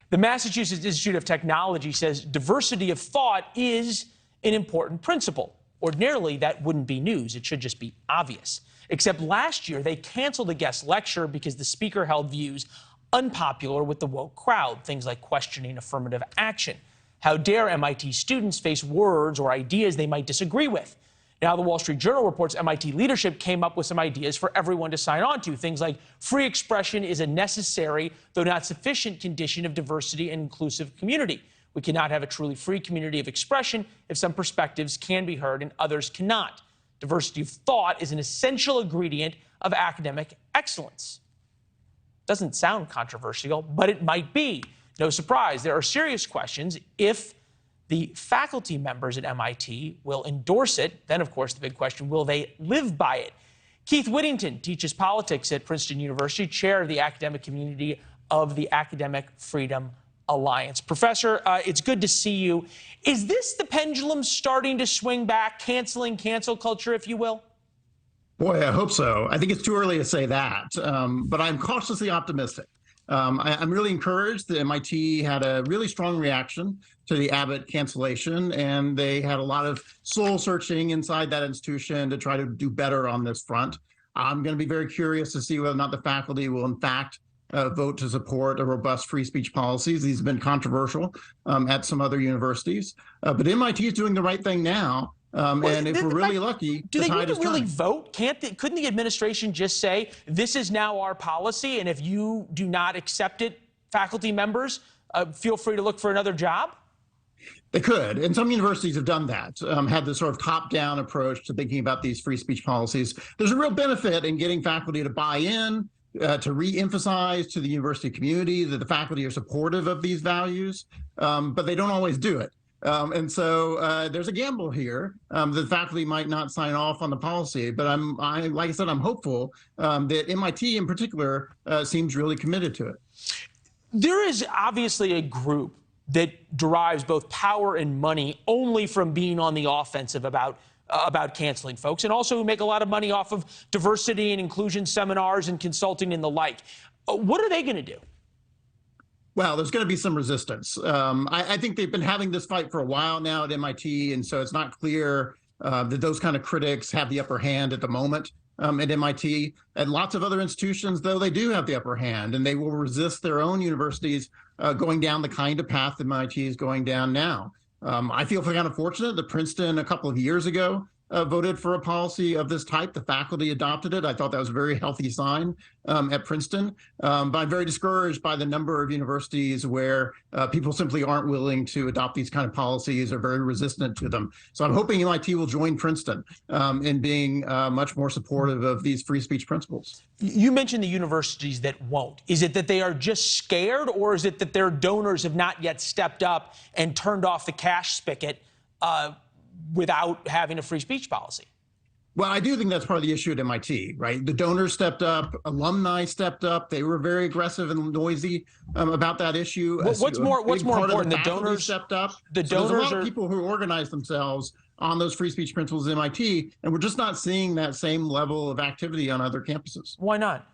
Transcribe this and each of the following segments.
The Massachusetts Institute of Technology says diversity of thought is an important principle. Ordinarily, that wouldn't be news. It should just be obvious. Except last year, they canceled a guest lecture because the speaker held views unpopular with the woke crowd, things like questioning affirmative action. How dare MIT students face words or ideas they might disagree with? Now, the Wall Street Journal reports MIT leadership came up with some ideas for everyone to sign on to. Things like free expression is a necessary, though not sufficient, condition of diversity and inclusive community. We cannot have a truly free community of expression if some perspectives can be heard and others cannot. Diversity of thought is an essential ingredient of academic excellence. Doesn't sound controversial, but it might be. No surprise, there are serious questions if the faculty members at MIT will endorse it. Then, of course, the big question, will they live by it? Keith Whittington teaches politics at Princeton University, chair of the academic community of the Academic Freedom Alliance. Professor, it's good to see you. Is this the pendulum starting to swing back, canceling cancel culture, if you will? Boy, I hope so. I think it's too early to say that, but I'm cautiously optimistic. I'm really encouraged that MIT had a really strong reaction to the Abbott cancellation, and they had a lot of soul searching inside that institution to try to do better on this front. I'm going to be very curious to see whether or not the faculty will, in fact, vote to support a robust free speech policies. These have been controversial at some other universities, but MIT is doing the right thing now. And if we're really lucky, do they need to really vote? Couldn't the administration just say, this is now our policy, and if you do not accept it, faculty members, feel free to look for another job? They could, and some universities have done that, had this sort of top-down approach to thinking about these free speech policies. There's a real benefit in getting faculty to buy in, to re-emphasize to the university community that the faculty are supportive of these values, but they don't always do it. And so there's a gamble here. The faculty might not sign off on the policy, but like I said, I'm hopeful that MIT in particular seems really committed to it. There is obviously a group that derives both power and money only from being on the offensive about canceling folks, and also who make a lot of money off of diversity and inclusion seminars and consulting and the like. What are they going to do? Well, there's going to be some resistance. I think they've been having this fight for a while now at MIT, and so it's not clear that those kind of critics have the upper hand at the moment at MIT. At lots of other institutions, though, they do have the upper hand, and they will resist their own universities going down the kind of path that MIT is going down now. I feel kind of fortunate that Princeton, a couple of years ago, voted for a policy of this type. The faculty adopted it. I thought that was a very healthy sign at Princeton. But I'm very discouraged by the number of universities where people simply aren't willing to adopt these kind of policies or very resistant to them. So I'm hoping MIT will join Princeton in being much more supportive of these free speech principles. You mentioned the universities that won't. Is it that they are just scared, or is it that their donors have not yet stepped up and turned off the cash spigot without having a free speech policy? Well, I do think that's part of the issue at MIT, right? The donors stepped up, alumni stepped up. They were very aggressive and noisy about that issue. What's more important? The donors stepped up. The so donors there's a lot of people who organized themselves on those free speech principles at MIT, and we're just not seeing that same level of activity on other campuses. Why not?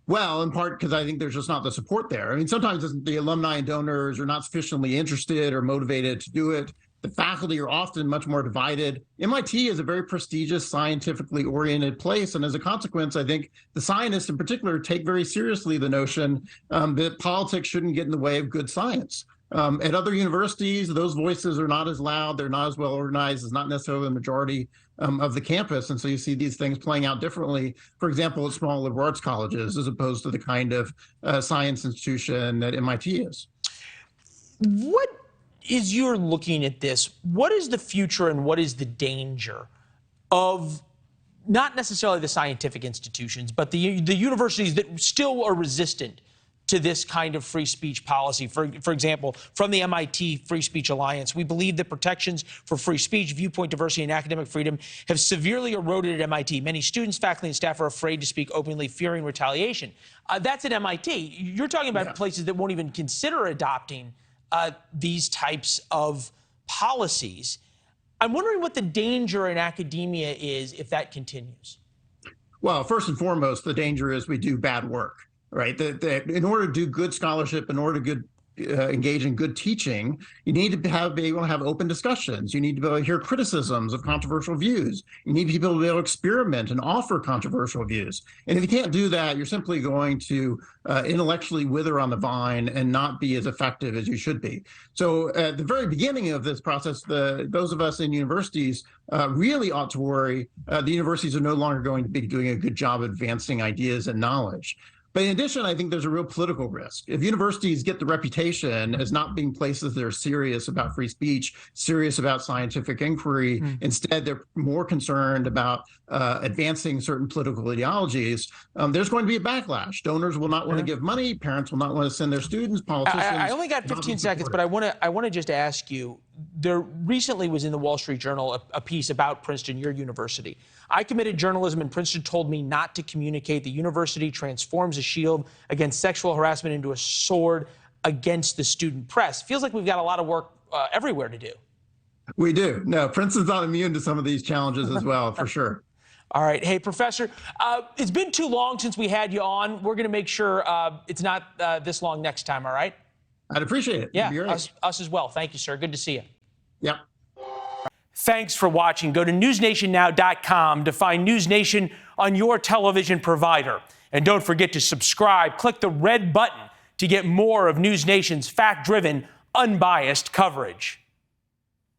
Well, in part because I think there's just not the support there. I mean, sometimes the alumni and donors are not sufficiently interested or motivated to do it. The faculty are often much more divided. MIT is a very prestigious, scientifically oriented place. And as a consequence, I think the scientists in particular take very seriously the notion that politics shouldn't get in the way of good science. At other universities, those voices are not as loud. They're not as well organized. It's not necessarily the majority of the campus. And so you see these things playing out differently, for example, at small liberal arts colleges, as opposed to the kind of science institution that MIT is. As you're looking at this, what is the future and what is the danger of not necessarily the scientific institutions, but the universities that still are resistant to this kind of free speech policy? For example, from the MIT Free Speech Alliance, we believe that protections for free speech, viewpoint diversity, and academic freedom have severely eroded at MIT. Many students, faculty, and staff are afraid to speak openly, fearing retaliation. That's at MIT. You're talking about places that won't even consider adopting these types of policies. I'm wondering what the danger in academia is if that continues. Well, first and foremost, the danger is we do bad work, right? In order to do good scholarship, in order to engage in good teaching, you need to be able to have open discussions. You need to be able to hear criticisms of controversial views. You need people to be able to experiment and offer controversial views. And if you can't do that, you're simply going to intellectually wither on the vine and not be as effective as you should be. So at the very beginning of this process, those of us in universities really ought to worry. The universities are no longer going to be doing a good job advancing ideas and knowledge. But in addition, I think there's a real political risk. If universities get the reputation as not being places that are serious about free speech, serious about scientific inquiry, instead they're more concerned about advancing certain political ideologies, there's going to be a backlash. Donors will not want to give money. Parents will not want to send their students. Politicians. I only got 15 seconds, but I want to just ask you, there recently was in the Wall Street Journal a piece about Princeton, your university. I committed journalism, and Princeton told me not to communicate. The university transforms a shield against sexual harassment into a sword against the student press. Feels like we've got a lot of work everywhere to do. We do. No, Princeton's not immune to some of these challenges as well, for sure. All right. Hey, Professor, it's been too long since we had you on. We're going to make sure it's not this long next time, all right? I'd appreciate it. Yeah, us as well. Thank you, sir. Good to see you. Yep. Thanks for watching. Go to newsnationnow.com to find NewsNation on your television provider. And don't forget to subscribe. Click the red button to get more of NewsNation's fact-driven, unbiased coverage.